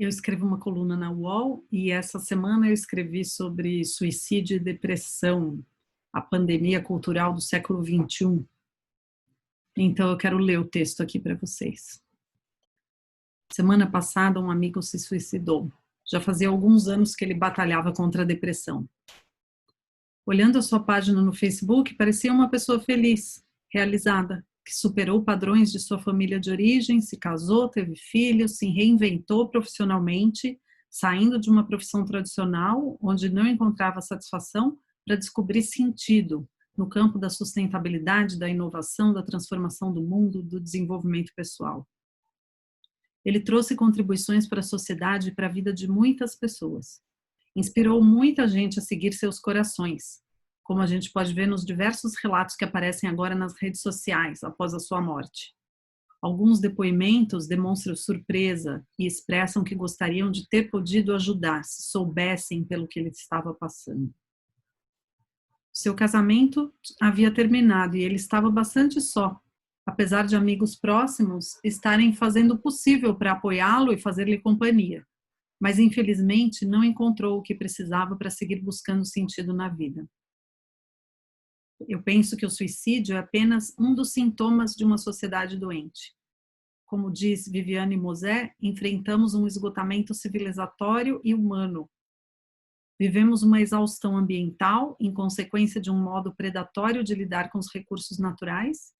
Eu escrevo uma coluna na UOL e essa semana eu escrevi sobre suicídio e depressão, a pandemia cultural do século XXI. Então eu quero ler o texto aqui para vocês. Semana passada um amigo se suicidou. Já fazia alguns anos que ele batalhava contra a depressão. Olhando a sua página no Facebook, parecia uma pessoa feliz, realizada, que superou padrões de sua família de origem, se casou, teve filhos, se reinventou profissionalmente, saindo de uma profissão tradicional, onde não encontrava satisfação, para descobrir sentido no campo da sustentabilidade, da inovação, da transformação do mundo, do desenvolvimento pessoal. Ele trouxe contribuições para a sociedade e para a vida de muitas pessoas. Inspirou muita gente a seguir seus corações, como a gente pode ver nos diversos relatos que aparecem agora nas redes sociais após a sua morte. Alguns depoimentos demonstram surpresa e expressam que gostariam de ter podido ajudar, se soubessem pelo que ele estava passando. Seu casamento havia terminado e ele estava bastante só, apesar de amigos próximos estarem fazendo o possível para apoiá-lo e fazer-lhe companhia. Mas infelizmente não encontrou o que precisava para seguir buscando sentido na vida. Eu penso que o suicídio é apenas um dos sintomas de uma sociedade doente. Como diz Viviane Mosé, enfrentamos um esgotamento civilizatório e humano. Vivemos uma exaustão ambiental em consequência de um modo predatório de lidar com os recursos naturais.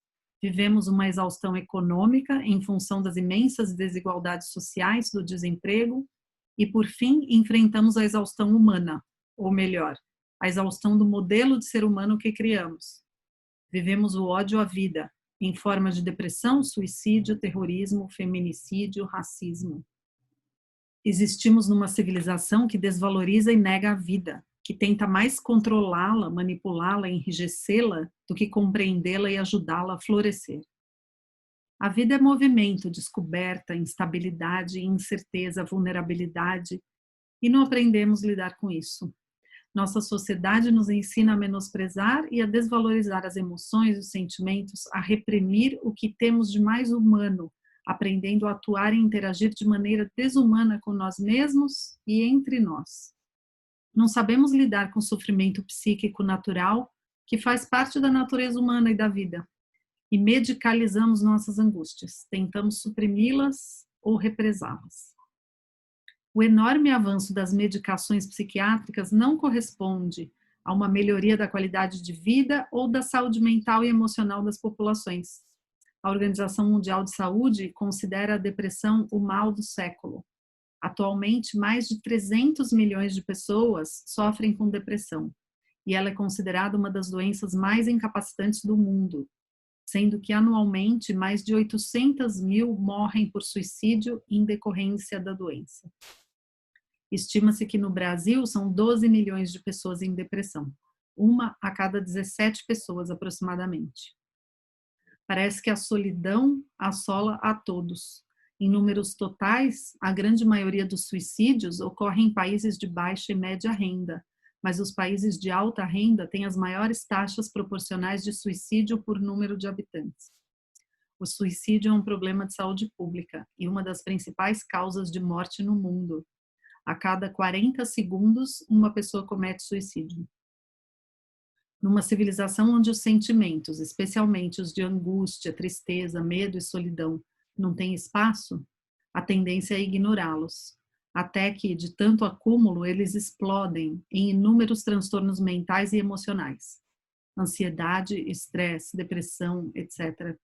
Vivemos uma exaustão econômica em função das imensas desigualdades sociais, do desemprego. E, por fim, enfrentamos a exaustão humana, ou melhor, a exaustão do modelo de ser humano que criamos. Vivemos o ódio à vida, em forma de depressão, suicídio, terrorismo, feminicídio, racismo. Existimos numa civilização que desvaloriza e nega a vida, que tenta mais controlá-la, manipulá-la, enrijecê-la, do que compreendê-la e ajudá-la a florescer. A vida é movimento, descoberta, instabilidade, incerteza, vulnerabilidade, e não aprendemos a lidar com isso. Nossa sociedade nos ensina a menosprezar e a desvalorizar as emoções, os sentimentos, a reprimir o que temos de mais humano, aprendendo a atuar e interagir de maneira desumana com nós mesmos e entre nós. Não sabemos lidar com o sofrimento psíquico natural, que faz parte da natureza humana e da vida. E medicalizamos nossas angústias, tentamos suprimi-las ou represá-las. O enorme avanço das medicações psiquiátricas não corresponde a uma melhoria da qualidade de vida ou da saúde mental e emocional das populações. A Organização Mundial de Saúde considera a depressão o mal do século. Atualmente, mais de 300 milhões de pessoas sofrem com depressão, e ela é considerada uma das doenças mais incapacitantes do mundo, sendo que anualmente mais de 800 mil morrem por suicídio em decorrência da doença. Estima-se que no Brasil são 12 milhões de pessoas em depressão, uma a cada 17 pessoas aproximadamente. Parece que a solidão assola a todos. Em números totais, a grande maioria dos suicídios ocorre em países de baixa e média renda, mas os países de alta renda têm as maiores taxas proporcionais de suicídio por número de habitantes. O suicídio é um problema de saúde pública e uma das principais causas de morte no mundo. A cada 40 segundos, uma pessoa comete suicídio. Numa civilização onde os sentimentos, especialmente os de angústia, tristeza, medo e solidão, não têm espaço, a tendência é ignorá-los, até que, de tanto acúmulo, eles explodem em inúmeros transtornos mentais e emocionais. Ansiedade, estresse, depressão, etc.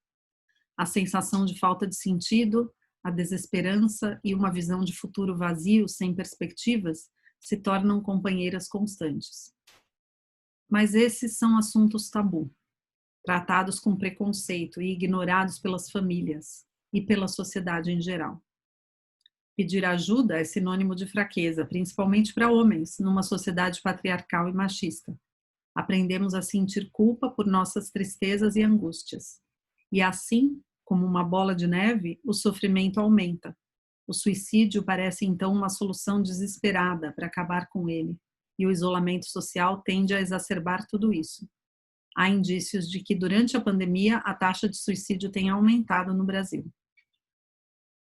A sensação de falta de sentido, a desesperança e uma visão de futuro vazio, sem perspectivas, se tornam companheiras constantes. Mas esses são assuntos tabu, tratados com preconceito e ignorados pelas famílias e pela sociedade em geral. Pedir ajuda é sinônimo de fraqueza, principalmente para homens, numa sociedade patriarcal e machista. Aprendemos a sentir culpa por nossas tristezas e angústias. E assim, como uma bola de neve, o sofrimento aumenta. O suicídio parece então uma solução desesperada para acabar com ele, e o isolamento social tende a exacerbar tudo isso. Há indícios de que durante a pandemia a taxa de suicídio tem aumentado no Brasil.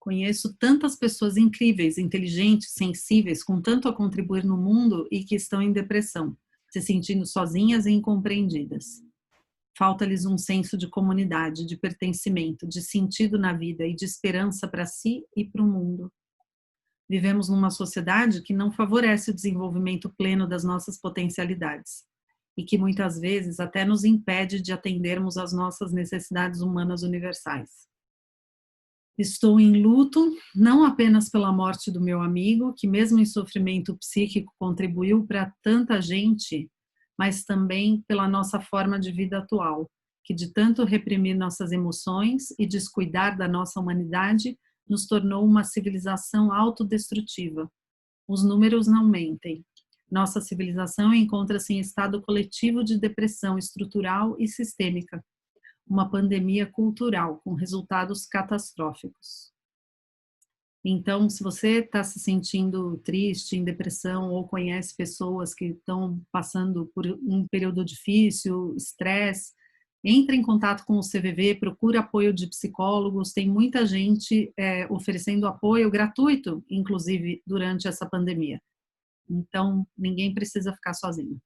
Conheço tantas pessoas incríveis, inteligentes, sensíveis, com tanto a contribuir no mundo e que estão em depressão, se sentindo sozinhas e incompreendidas. Falta-lhes um senso de comunidade, de pertencimento, de sentido na vida e de esperança para si e para o mundo. Vivemos numa sociedade que não favorece o desenvolvimento pleno das nossas potencialidades e que muitas vezes até nos impede de atendermos às nossas necessidades humanas universais. Estou em luto, não apenas pela morte do meu amigo, que mesmo em sofrimento psíquico contribuiu para tanta gente, mas também pela nossa forma de vida atual, que de tanto reprimir nossas emoções e descuidar da nossa humanidade, nos tornou uma civilização autodestrutiva. Os números não mentem. Nossa civilização encontra-se em estado coletivo de depressão estrutural e sistêmica, uma pandemia cultural com resultados catastróficos. Então, se você está se sentindo triste, em depressão, ou conhece pessoas que estão passando por um período difícil, estresse, entre em contato com o CVV, procure apoio de psicólogos, tem muita gente oferecendo apoio gratuito, inclusive durante essa pandemia. Então, ninguém precisa ficar sozinho.